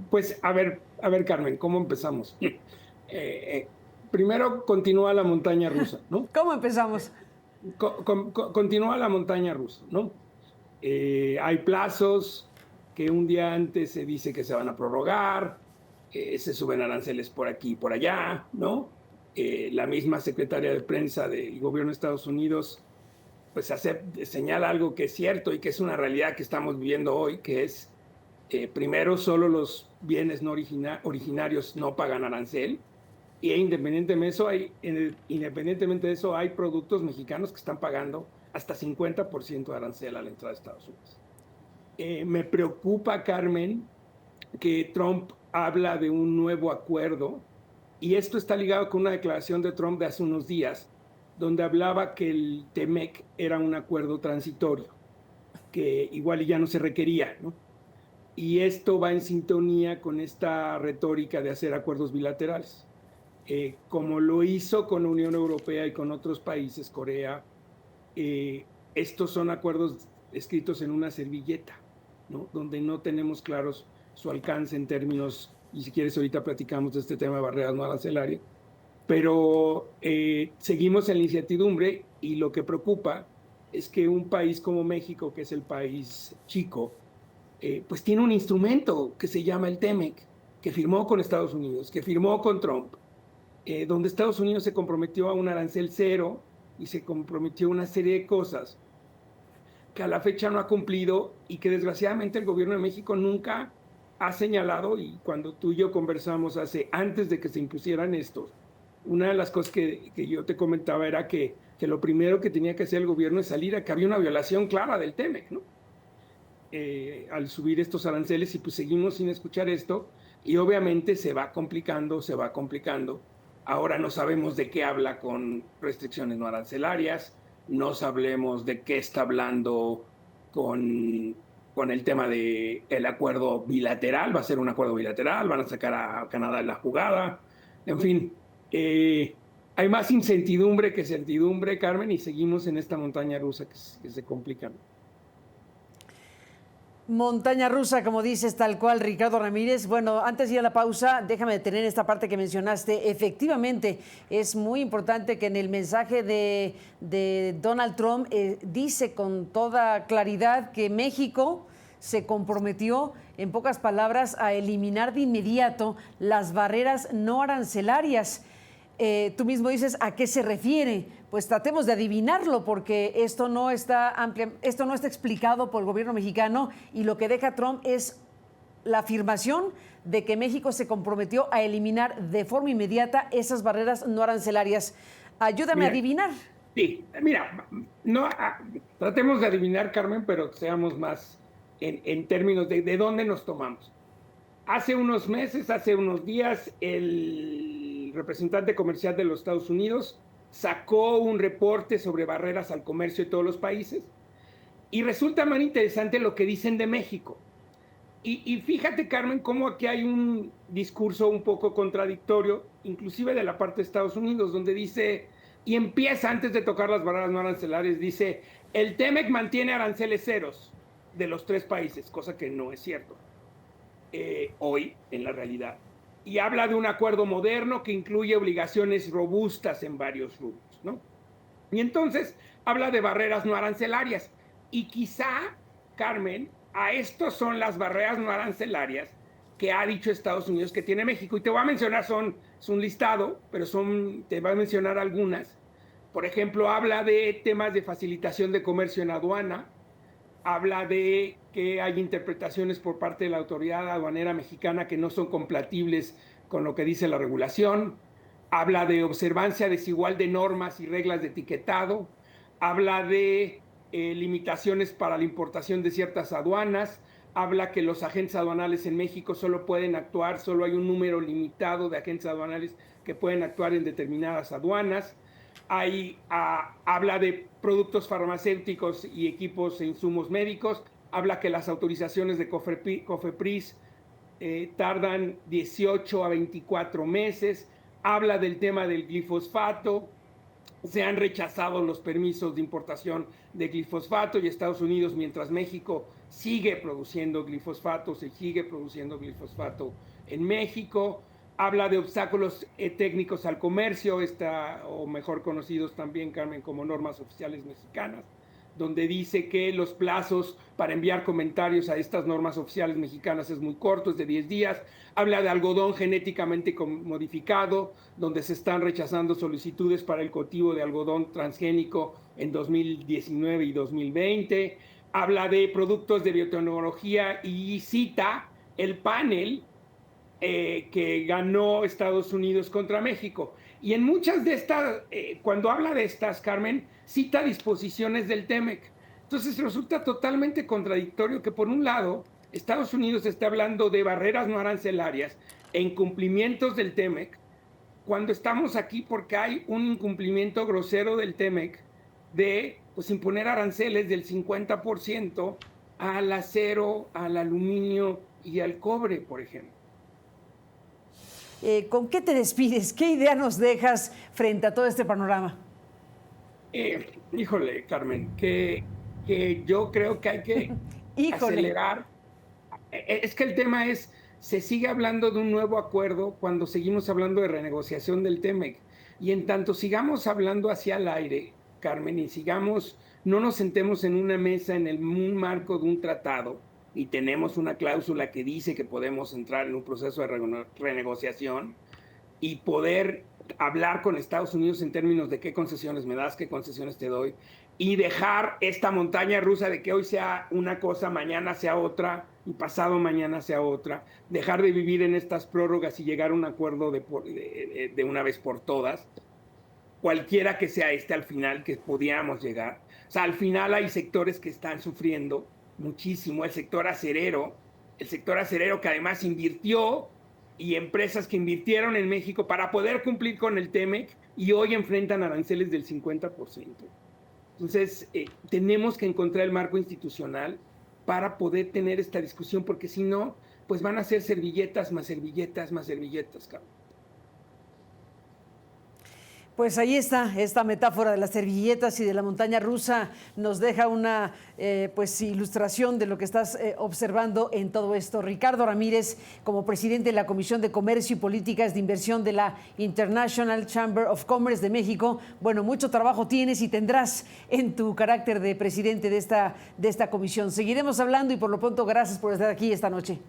Pues a ver, Carmen, ¿cómo empezamos? Primero continúa la montaña rusa, ¿no? ¿Cómo empezamos? Continúa la montaña rusa, ¿no? Hay plazos que un día antes se dice que se van a prorrogar, se suben aranceles por aquí y por allá, ¿no? La misma secretaria de prensa del gobierno de Estados Unidos, pues señala algo que es cierto y que es una realidad que estamos viviendo hoy, que es primero, solo los bienes no originarios no pagan arancel. Y independientemente de eso, hay productos mexicanos que están pagando hasta 50% de arancel a la entrada de Estados Unidos. Me preocupa, Carmen, que Trump habla de un nuevo acuerdo, y esto está ligado con una declaración de Trump de hace unos días, donde hablaba que el TEMEC era un acuerdo transitorio, que igual ya no se requería, ¿no? Y esto va en sintonía con esta retórica de hacer acuerdos bilaterales. Como lo hizo con la Unión Europea y con otros países, Corea, estos son acuerdos escritos en una servilleta, ¿no? Donde no tenemos claros su alcance en términos, y si quieres ahorita platicamos de este tema de barreras no arancelarias, pero seguimos en la incertidumbre, y lo que preocupa es que un país como México, que es el país chico, pues tiene un instrumento que se llama el TEMEC, que firmó con Estados Unidos, que firmó con Trump, donde Estados Unidos se comprometió a un arancel cero y se comprometió a una serie de cosas que a la fecha no ha cumplido y que desgraciadamente el gobierno de México nunca ha señalado. Y cuando tú y yo conversamos antes de que se impusieran estos, una de las cosas que yo te comentaba era que lo primero que tenía que hacer el gobierno es salir a que había una violación clara del TEMEC, ¿no? Al subir estos aranceles, y pues seguimos sin escuchar esto, y obviamente se va complicando, se va complicando. Ahora no sabemos de qué habla con restricciones no arancelarias, no sabemos de qué está hablando con el tema del el acuerdo bilateral. Va a ser un acuerdo bilateral, van a sacar a Canadá en la jugada, en fin. Hay más incertidumbre que certidumbre, Carmen, y seguimos en esta montaña rusa que se complica. Montaña rusa, como dices, tal cual, Ricardo Ramírez. Bueno, antes de ir a la pausa, déjame detener esta parte que mencionaste. Efectivamente, es muy importante que en el mensaje de Donald Trump dice con toda claridad que México se comprometió, en pocas palabras, a eliminar de inmediato las barreras no arancelarias. Tú mismo dices a qué se refiere. Pues tratemos de adivinarlo, porque esto no está explicado por el gobierno mexicano, y lo que deja Trump es la afirmación de que México se comprometió a eliminar de forma inmediata esas barreras no arancelarias. Ayúdame a Mira, adivinar. sí, mira, no, tratemos de adivinar, Carmen, pero seamos más en términos de dónde nos tomamos. Hace unos meses, hace unos días, el representante comercial de los Estados Unidos sacó un reporte sobre barreras al comercio de todos los países, y resulta más interesante lo que dicen de México. Y fíjate, Carmen, cómo aquí hay un discurso un poco contradictorio, inclusive de la parte de Estados Unidos, donde dice, y empieza antes de tocar las barreras no arancelarias, dice, el TEMEC mantiene aranceles ceros de los tres países, cosa que no es cierto hoy en la realidad. Y habla de un acuerdo moderno que incluye obligaciones robustas en varios rubros, ¿no? Y entonces habla de barreras no arancelarias. Y quizá, Carmen, a estos son las barreras no arancelarias que ha dicho Estados Unidos que tiene México. Y te voy a mencionar, es un listado, pero te voy a mencionar algunas. Por ejemplo, habla de temas de facilitación de comercio en aduana, habla de que hay interpretaciones por parte de la autoridad aduanera mexicana que no son compatibles con lo que dice la regulación, habla de observancia desigual de normas y reglas de etiquetado, habla de limitaciones para la importación de ciertas aduanas, habla que los agentes aduanales en México solo pueden actuar, solo hay un número limitado de agentes aduanales que pueden actuar en determinadas aduanas. Habla de productos farmacéuticos y equipos e insumos médicos, habla que las autorizaciones de COFEPRIS tardan 18 a 24 meses, habla del tema del glifosfato, se han rechazado los permisos de importación de glifosfato y Estados Unidos, mientras México sigue produciendo glifosfato, se sigue produciendo glifosfato en México. Habla de obstáculos técnicos al comercio, o mejor conocidos también, Carmen, como normas oficiales mexicanas, donde dice que los plazos para enviar comentarios a estas normas oficiales mexicanas es muy corto, es de 10 días. Habla de algodón genéticamente modificado, donde se están rechazando solicitudes para el cultivo de algodón transgénico en 2019 y 2020. Habla de productos de biotecnología y cita el panel que ganó Estados Unidos contra México. Y en muchas de estas, cuando habla de estas, Carmen, cita disposiciones del TEMEC. Entonces resulta totalmente contradictorio que por un lado Estados Unidos está hablando de barreras no arancelarias e incumplimientos del TEMEC, cuando estamos aquí porque hay un incumplimiento grosero del TEMEC de pues, imponer aranceles del 50% al acero, al aluminio y al cobre, por ejemplo. ¿Con qué te despides? ¿Qué idea nos dejas frente a todo este panorama? Híjole, Carmen, que yo creo que hay que acelerar. Es que el tema es, se sigue hablando de un nuevo acuerdo cuando seguimos hablando de renegociación del TEMEC. Y en tanto sigamos hablando hacia el aire, Carmen, y no nos sentemos en una mesa en un marco de un tratado, y tenemos una cláusula que dice que podemos entrar en un proceso de renegociación y poder hablar con Estados Unidos en términos de qué concesiones me das, qué concesiones te doy, y dejar esta montaña rusa de que hoy sea una cosa, mañana sea otra, y pasado mañana sea otra, dejar de vivir en estas prórrogas y llegar a un acuerdo de una vez por todas, cualquiera que sea al final que podíamos llegar. O sea, al final hay sectores que están sufriendo muchísimo, el sector acerero que además invirtió, y empresas que invirtieron en México para poder cumplir con el TEMEC y hoy enfrentan aranceles del 50%. Entonces, tenemos que encontrar el marco institucional para poder tener esta discusión, porque si no, pues van a ser servilletas más servilletas más servilletas, cabrón. Pues ahí está, esta metáfora de las servilletas y de la montaña rusa nos deja una pues ilustración de lo que estás observando en todo esto. Ricardo Ramírez, como presidente de la Comisión de Comercio y Políticas de Inversión de la International Chamber of Commerce de México, bueno, mucho trabajo tienes y tendrás en tu carácter de presidente de esta comisión. Seguiremos hablando y por lo pronto gracias por estar aquí esta noche.